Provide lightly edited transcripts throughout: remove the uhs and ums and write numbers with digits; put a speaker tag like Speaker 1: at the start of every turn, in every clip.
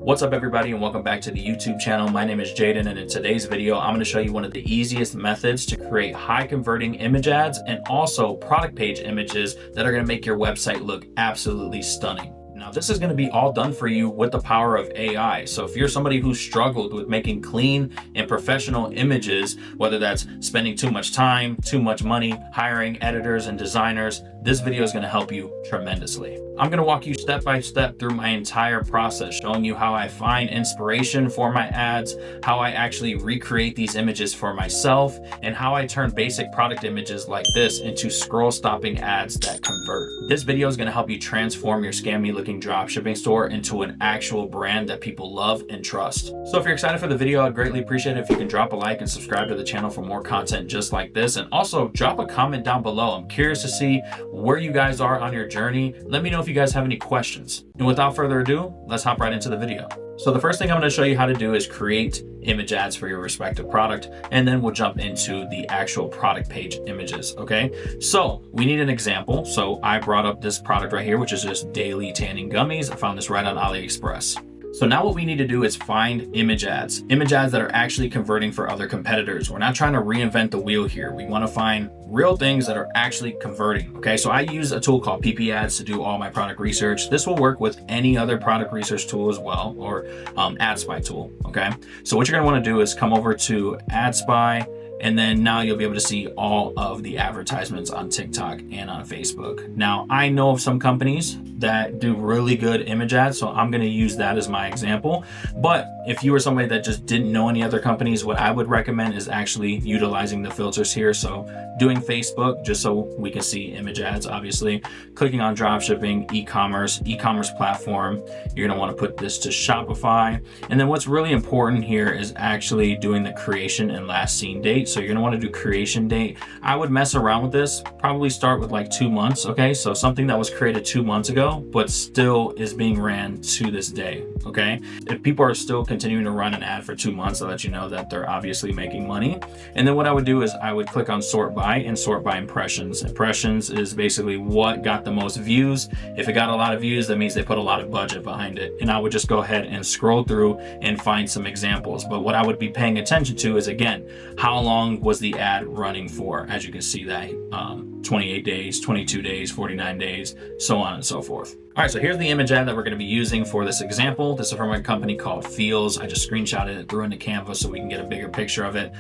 Speaker 1: What's up everybody and welcome back to the YouTube channel. My name is Jayden and in today's video, I'm going to show you one of the easiest methods to create high converting image ads and also product page images that are going to make your website look absolutely stunning. Now, this is going to be all done for you with the power of AI. So if you're somebody who struggled with making clean and professional images, whether that's spending too much time, too much money, hiring editors and designers, this video is going to help you tremendously. I'm going to walk you step by step through my entire process, showing you how I find inspiration for my ads, how I actually recreate these images for myself, and how I turn basic product images like this into scroll stopping ads that convert. This video is going to help you transform your scammy looking dropshipping store into an actual brand that people love and trust. So if you're excited for the video, I'd greatly appreciate it if you can drop a like and subscribe to the channel for more content just like this. And also drop a comment down below. I'm curious to see where you guys are on your journey. Let me know if you guys have any questions. And without further ado, let's hop right into the video. So the first thing I'm going to show you how to do is create image ads for your respective product, and then we'll jump into the actual product page images. Okay, so we need an example. So I brought up this product right here, which is just daily tanning gummies. I found this right on AliExpress. So now what we need to do is find image ads that are actually converting for other competitors. We're not trying to reinvent the wheel here. We want to find real things that are actually converting. Okay, so I use a tool called PP Ads to do all my product research. This will work with any other product research tool as well, or AdSpy tool. Okay, so what you're going to want to do is come over to AdSpy, and then now you'll be able to see all of the advertisements on TikTok and on Facebook. Now, I know of some companies that do really good image ads, so I'm gonna use that as my example. But if you were somebody that just didn't know any other companies, what I would recommend is actually utilizing the filters here. So doing Facebook, just so we can see image ads, obviously. Clicking on dropshipping, e-commerce platform. You're gonna wanna put this to Shopify. And then what's really important here is actually doing the creation and last seen date. So you're gonna wanna do creation date. I would mess around with this, probably start with like 2 months, okay? So something that was created 2 months ago, but still is being ran to this day, okay? If people are still continuing to run an ad for 2 months, I'll let you know that they're obviously making money. And then what I would do is I would click on sort by and sort by impressions. Impressions is basically what got the most views. If it got a lot of views, that means they put a lot of budget behind it. And I would just go ahead and scroll through and find some examples. But what I would be paying attention to is, again, how long was the ad running for? As you can see that 28 days, 22 days, 49 days, so on and so forth. All right, so here's the image ad that we're going to be using for this example. This is from a company called Feels. I just screenshotted it, threw into Canva so we can get a bigger picture of it.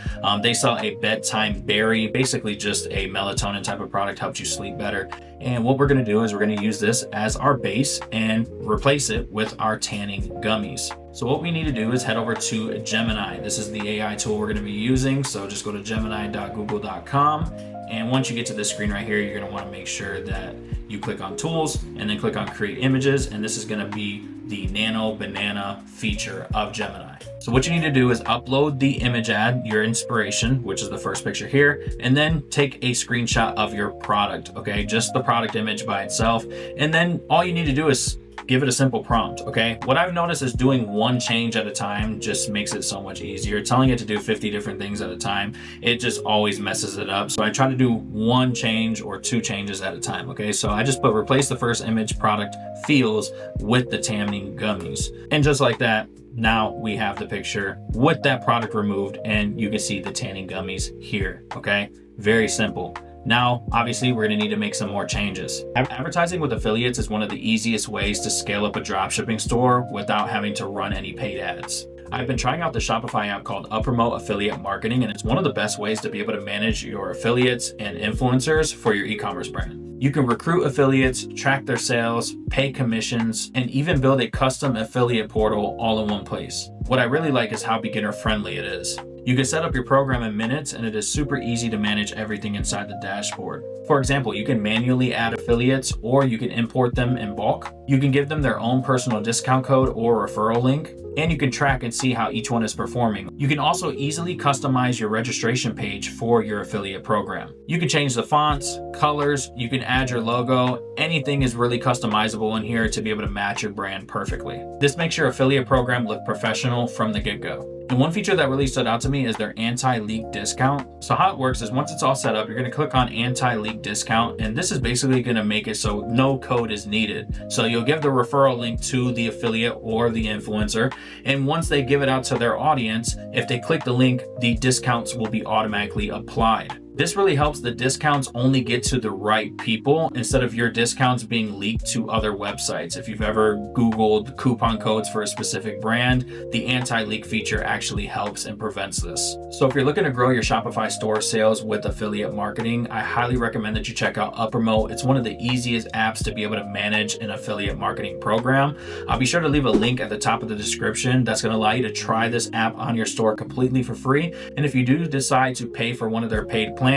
Speaker 1: They sell a bedtime berry, basically just a melatonin type of product, helps you sleep better. And what we're going to do is we're going to use this as our base and replace it with our tanning gummies. So what we need to do is head over to Gemini. This is the AI tool we're going to be using. So just go to gemini.google.com. And once you get to this screen right here, you're going to want to make sure that you click on tools and then click on create images. And this is going to be the nano banana feature of Gemini. So what you need to do is upload the image ad, your inspiration, which is the first picture here, and then take a screenshot of your product. Okay, just the product image by itself. And then all you need to do is give it a simple prompt, okay? What I've noticed is doing one change at a time just makes it so much easier. Telling it to do 50 different things at a time, it just always messes it up. So I try to do one change or 2 changes at a time, okay? So I just put replace the first image product Feels with the tanning gummies. And just like that, now we have the picture with that product removed and you can see the tanning gummies here, okay? Very simple. Now, obviously, we're going to need to make some more changes. Advertising with affiliates is one of the easiest ways to scale up a dropshipping store without having to run any paid ads. I've been trying out the Shopify app called Uppromote Affiliate Marketing, and it's one of the best ways to be able to manage your affiliates and influencers for your e-commerce brand. You can recruit affiliates, track their sales, pay commissions, and even build a custom affiliate portal all in one place. What I really like is how beginner friendly it is. You can set up your program in minutes and it is super easy to manage everything inside the dashboard. For example, you can manually add affiliates or you can import them in bulk. You can give them their own personal discount code or referral link, and you can track and see how each one is performing. You can also easily customize your registration page for your affiliate program. You can change the fonts, colors, you can add your logo. Anything is really customizable in here to be able to match your brand perfectly. This makes your affiliate program look professional from the get-go. And one feature that really stood out to me is their anti-leak discount. So how it works is once it's all set up, you're going to click on anti-leak discount, and this is basically going to make it so no code is needed. So you'll give the referral link to the affiliate or the influencer, and once they give it out to their audience, if they click the link, the discounts will be automatically applied. This really helps the discounts only get to the right people instead of your discounts being leaked to other websites. If you've ever Googled coupon codes for a specific brand, the anti-leak feature actually helps and prevents this. So if you're looking to grow your Shopify store sales with affiliate marketing, I highly recommend that you check out Uppermote. It's one of the easiest apps to be able to manage an affiliate marketing program. I'll be sure to leave a link at the top of the description that's going to allow you to try this app on your store completely for free. And if you do decide to pay for one of their paid plans,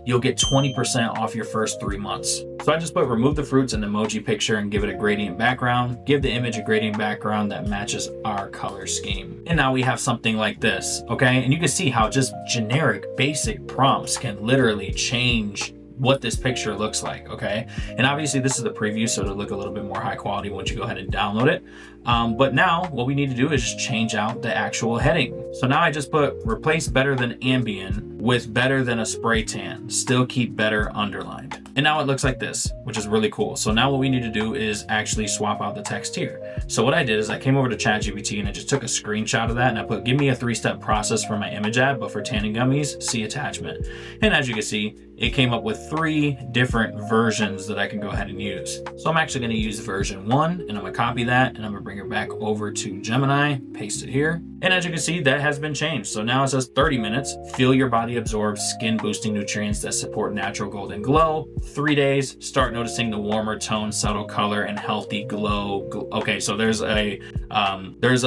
Speaker 1: you'll get 20% off your first 3 months. So I just put remove the fruits and emoji picture and give it a gradient background. Give the image a gradient background that matches our color scheme. And now we have something like this, okay? And you can see how just generic basic prompts can literally change what this picture looks like, okay? And obviously this is the preview, so it'll look a little bit more high quality once you go ahead and download it. But now what we need to do is just change out the actual heading. So now I just put replace better than ambient with better than a spray tan, still keep better underlined. And now it looks like this, which is really cool. So now what we need to do is actually swap out the text here. So what I did is I came over to ChatGPT and I just took a screenshot of that and I put, give me a 3-step process for my image ad, but for tanning gummies, see attachment. And as you can see, it came up with 3 different versions that I can go ahead and use. So I'm actually gonna use version 1 and I'm gonna copy that and I'm gonna bring it back over to Gemini, paste it here. And as you can see, that has been changed. So now it says 30 minutes, feel your body absorb skin boosting nutrients that support natural golden glow. 3 days, start noticing the warmer tone, subtle color, and healthy glow. Okay, so there's a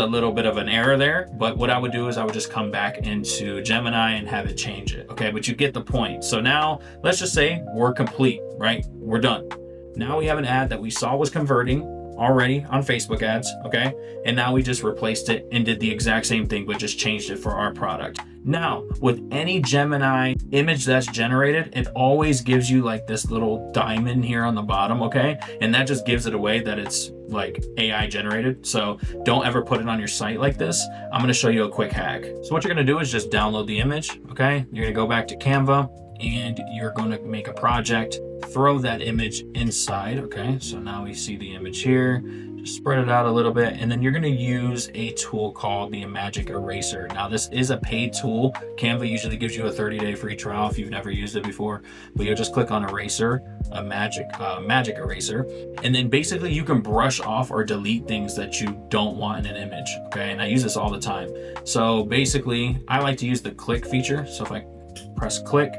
Speaker 1: little bit of an error there, but what I would do is I would just come back into Gemini and have it change it. Okay, but you get the point. So now let's just say we're complete, right? We're done. Now we have an ad that we saw was converting already on Facebook ads, okay? And now we just replaced it and did the exact same thing, but just changed it for our product. Now, with any Gemini image that's generated, it always gives you like this little diamond here on the bottom, okay? And that just gives it away that it's like AI generated. So don't ever put it on your site like this. I'm gonna show you a quick hack. So what you're gonna do is just download the image, okay? You're gonna go back to Canva and you're gonna make a project, throw that image inside, okay? So now we see the image here. Just spread it out a little bit, and then you're gonna use a tool called the Magic Eraser. Now this is a paid tool. Canva usually gives you a 30-day free trial if you've never used it before, but you'll just click on Eraser, a magic eraser, and then basically you can brush off or delete things that you don't want in an image, okay? And I use this all the time. So basically, I like to use the click feature. So if I press click,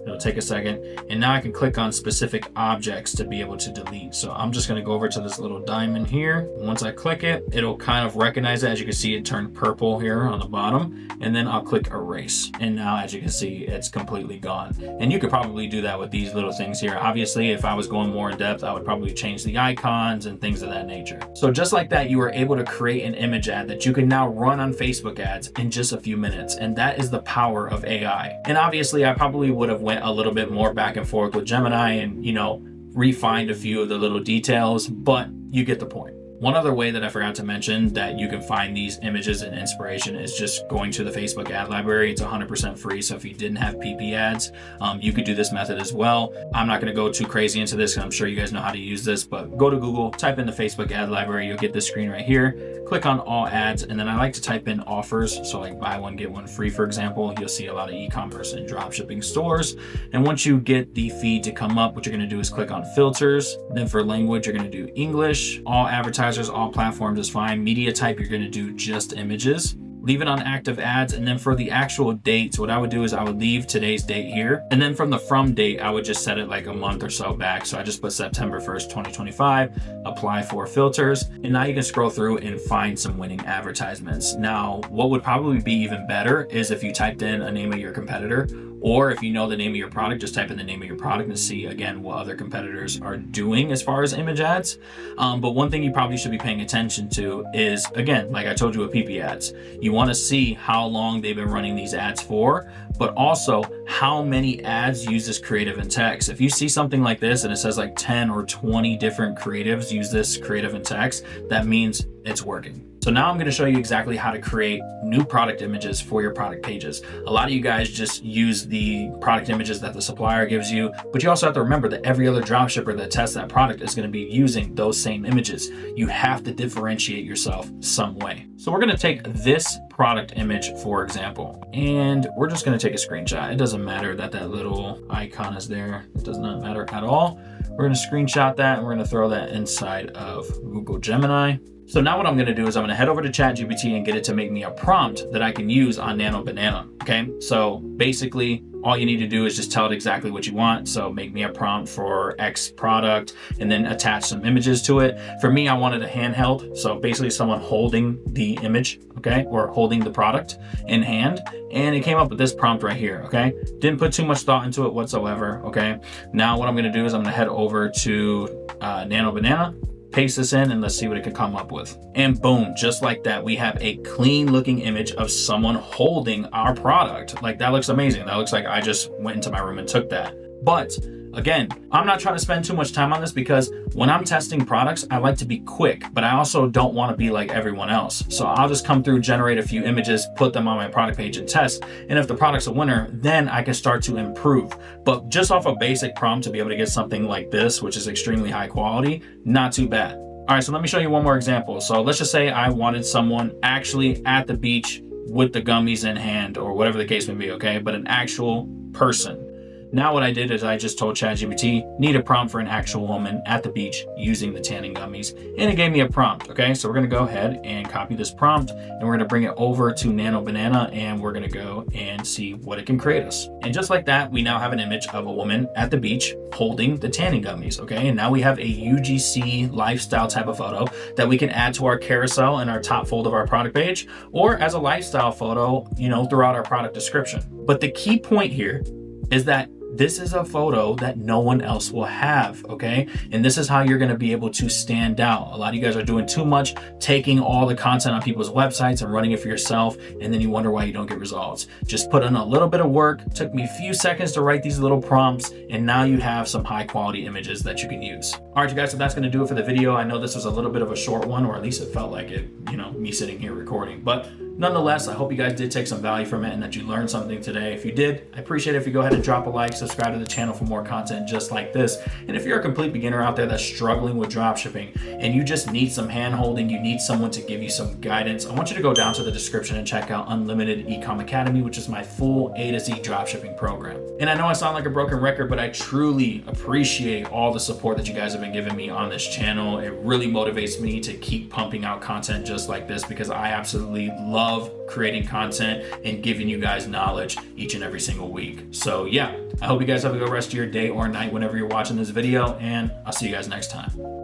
Speaker 1: it'll take a second, and now I can click on specific objects to be able to delete. So I'm just gonna go over to this little diamond here. Once I click it, it'll kind of recognize it. As you can see, it turned purple here on the bottom, and then I'll click erase. And now, as you can see, it's completely gone. And you could probably do that with these little things here. Obviously, if I was going more in depth, I would probably change the icons and things of that nature. So just like that, you were able to create an image ad that you can now run on Facebook ads in just a few minutes. And that is the power of AI. And obviously, I probably would have went a little bit more back and forth with Gemini and, you know, refined a few of the little details, but you get the point. One other way that I forgot to mention that you can find these images and inspiration is just going to the Facebook ad library. It's 100% free. So if you didn't have PP ads, you could do this method as well. I'm not going to go too crazy into this because I'm sure you guys know how to use this, but go to Google, type in the Facebook ad library. You'll get this screen right here. Click on all ads. And then I like to type in offers. So like buy one, get one free, for example. You'll see a lot of e-commerce and dropshipping stores. And once you get the feed to come up, what you're going to do is click on filters. Then for language, you're going to do English. All advertisers, all platforms is fine. Media type, you're going to do just images. Leave it on active ads. And then for the actual dates, what I would do is I would leave today's date here. And then from the from date, I would just set it like a month or so back. So I just put September 1st, 2025, apply for filters. And now you can scroll through and find some winning advertisements. Now, what would probably be even better is if you typed in a name of your competitor, or if you know the name of your product, just type in the name of your product and see again what other competitors are doing as far as image ads. But one thing you probably should be paying attention to is, again, like I told you with PP ads, you want to see how long they've been running these ads for, but also how many ads use this creative and text. If you see something like this and it says like 10 or 20 different creatives use this creative and text, that means it's working. So now I'm going to show you exactly how to create new product images for your product pages. A lot of you guys just use the product images that the supplier gives you, but you also have to remember that every other dropshipper that tests that product is going to be using those same images. You have to differentiate yourself some way. So we're going to take this product image, for example, and we're just going to take a screenshot. It doesn't matter that that little icon is there. It does not matter at all. We're going to screenshot that and we're going to throw that inside of Google Gemini. So now what I'm going to do is I'm going to head over to ChatGPT and get it to make me a prompt that I can use on Nano Banana. Okay, so basically all you need to do is just tell it exactly what you want. So make me a prompt for X product and then attach some images to it. For me, I wanted a handheld. So basically someone holding the image, okay, or holding the product in hand. And it came up with this prompt right here, okay? Didn't put too much thought into it whatsoever, okay? Now what I'm going to do is I'm going to head over to Nano Banana, paste this in, and let's see what it can come up with. And boom, just like that, we have a clean looking image of someone holding our product. Like, that looks amazing. That looks like I just went into my room and took that. But again, I'm not trying to spend too much time on this because when I'm testing products, I like to be quick, but I also don't want to be like everyone else. So I'll just come through, generate a few images, put them on my product page and test. And if the product's a winner, then I can start to improve. But just off a basic prompt to be able to get something like this, which is extremely high quality, not too bad. All right, so let me show you one more example. So let's just say I wanted someone actually at the beach with the gummies in hand or whatever the case may be, okay? But an actual person. Now what I did is I just told ChatGPT, need a prompt for an actual woman at the beach using the tanning gummies. And it gave me a prompt, okay? So we're gonna go ahead and copy this prompt and we're gonna bring it over to Nano Banana and we're gonna go and see what it can create us. And just like that, we now have an image of a woman at the beach holding the tanning gummies, okay? And now we have a UGC lifestyle type of photo that we can add to our carousel and our top fold of our product page, or as a lifestyle photo, you know, throughout our product description. But the key point here is that this is a photo that no one else will have, okay? And this is how you're gonna be able to stand out. A lot of you guys are doing too much, taking all the content on people's websites and running it for yourself, and then you wonder why you don't get results. Just put in a little bit of work, took me a few seconds to write these little prompts, and now you have some high quality images that you can use. All right, you guys, so that's gonna do it for the video. I know this was a little bit of a short one, or at least it felt like it, you know, me sitting here recording, but nonetheless, I hope you guys did take some value from it and that you learned something today. If you did, I appreciate it if you go ahead and drop a like, subscribe to the channel for more content just like this. And if you're a complete beginner out there that's struggling with dropshipping and you just need some hand holding, you need someone to give you some guidance, I want you to go down to the description and check out Unlimited Ecom Academy, which is my full A to Z dropshipping program. And I know I sound like a broken record, but I truly appreciate all the support that you guys have been giving me on this channel. It really motivates me to keep pumping out content just like this because I absolutely love creating content and giving you guys knowledge each and every single week. So yeah, I hope you guys have a good rest of your day or night whenever you're watching this video, and I'll see you guys next time.